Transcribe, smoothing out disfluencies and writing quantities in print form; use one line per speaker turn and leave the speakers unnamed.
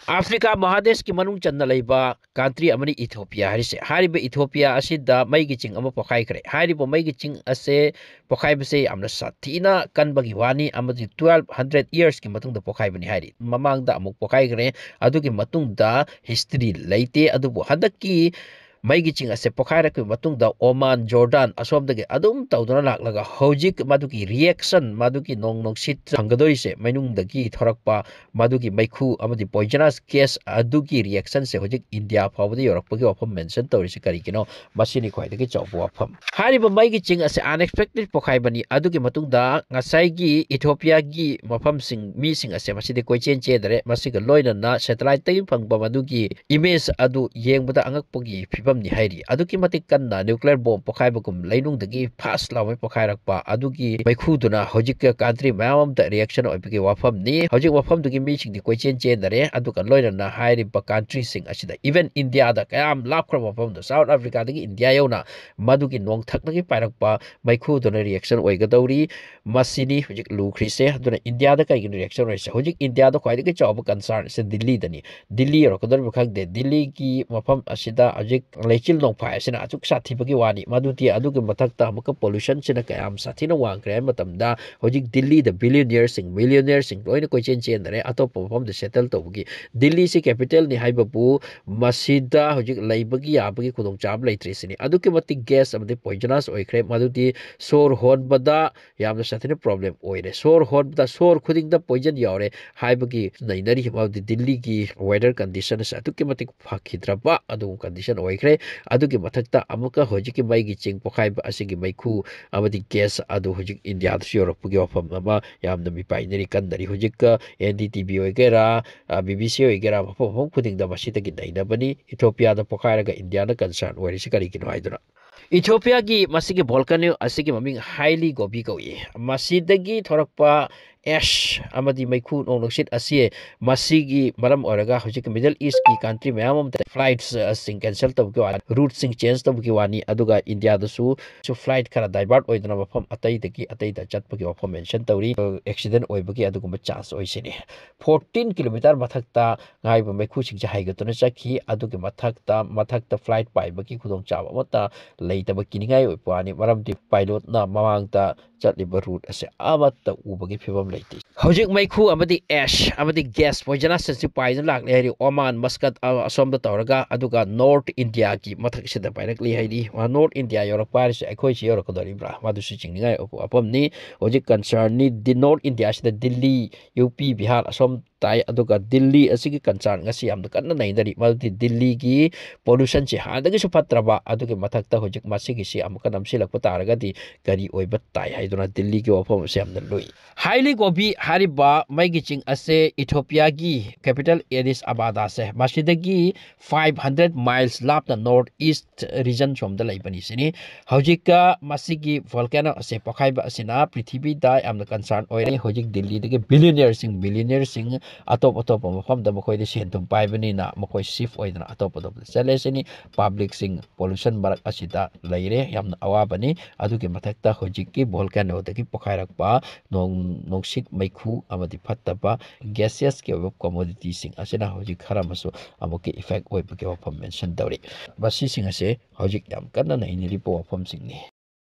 Africa Mahadesh ki manung chan na leiba country amani Ethiopia harise haribe Ethiopia asida maigi ching ama pokai kre haribo maigi ching ase pokai base amna sathina kanbagi wani amadi 1200 years ki matung da pokai bani hari mamang da amuk pokai kre adugi matung da history leite adubu hadaki maigi ching ase pokhara ku matung da Oman Jordan asom dage adum tawduna laklaga hojik maduki reaction maduki nong sit hangadoi se mainung dagi thorakpa maduki maikhu amadi poisonous case aduki reaction se hojik India phawdi yorakpagi wafam mention tawri se kari kino masini khwai dagi chawbu wafam hariba maigi ching ase unexpected pokhai bani aduki matung da ngasai gi Ethiopia gi mafam sing mi sing ase masidi koichen che dare masiga loina na satellite tagi phangba maduki image adu yengbada angakpagi phibam ni hairi aduki matik kanna nuclear bomb pokhai bagum lainung dagi fast lawe pokhai rakpa adugi maikhu duna hojik country mayam da reaction oipagi wafam ni hojik wafam dugi mi sing di koichen chen dare aduka loina na hairi ba country sing asida even India da kayam lapkra wafam da South Africa dagi India yauna madugi nong thaknagi pairakpa maikhu duna reaction oigadawri masini hojik lukhrise duna India da kai reaction oise hojik India da khwai dagi chawba concern se Delhi dani Delhi rokodar bukhak de Delhi ki mafam asida hojik leichil nong phai sina achuk sathi bagi wani maduti adugi mathakta amaka pollution sina kayam sathi na wangkre matamda hojik Delhi the billionaires sing millionaires sing loina koi chen chen dare atop perform the settle to bagi Delhi si capital ni haibabu masida hojik laibagi abagi khudong chab leitri sini aduki mati gas amade poisonous oikre maduti sor hon bada yamna sathi na problem oire sor hon bada sor khuding da poison yaure haibagi nainari himawdi Delhi ki weather condition sa aduki mati phakidraba adu condition oikre adugi mathakta amuka hojiki maigi ching pokhai ba asigi maikhu amadi gas adu hojik India da yorokpugi wafam ama yamna mi paineri kandari hojik NDTV oigera BBC oigera mafam khuding da masitagi nainabani Ethiopia da pokhai raga India na concern oirisi kari kino haiduna Ethiopia gi masigi volcano asigi maming highly gobi kawi masidagi thorakpa ash amadi maikhu nongsit asie masigi maram oraga hojik Middle East ki country mayam flights sing cancel tabki wani route sing change tabki wani aduga India da su flight kara divert oidana mafam atai dagi atai da chatpagi wafam mention tawri accident oibagi adugumba chance oisini 14 kilometer mathakta ngaiba maikhu sing haigatuna chakhi adugi mathakta flight paibagi khudong chawa mata leitaba kiningai oipani maramdi pilot na mamangta chatliba route ase amata ubagi phibam leiti hojik maikhu amadi ash amadi gas poisonous sensi paina lakle hari Oman Muscat asomda tawraga aduga North India ki mathak sida painakli hairi wa North India yorak paris akhoi chi yorak doribra madu su chingningai apam ni hojik concern ni di North India sida Delhi UP Bihar asom tai aduga Delhi asigi concern ngasi amda kanna nainari madu Delhi ki pollution chi hadagi su patraba adugi mathakta hojik masigi si amuka namsilakpa taraga di gari oiba tai haiduna Delhi ki wafam se amna lui highly gobi hariba maigi ching ase Ethiopia gi capital Addis Ababa se masidagi 500 miles lapna north east region somda laibani sini hojika masigi volcano ase pokhaiba asina prithvi da amna concern oire hojik Delhi dagi billionaire sing atop mafam da mokoi de sentum paibani na mokoi shift oidana atop selesini public sing pollution barak asida laire yamna awabani adugi mathakta hojiki volcano dagi pokhairakpa nongsit maikhu amadi phattaba gaseous ke commodity sing asina hojik haramasu amuki effect oibagi wafam mention dawri basi sing ase hojik yam kanna na iniri po wafam sing ni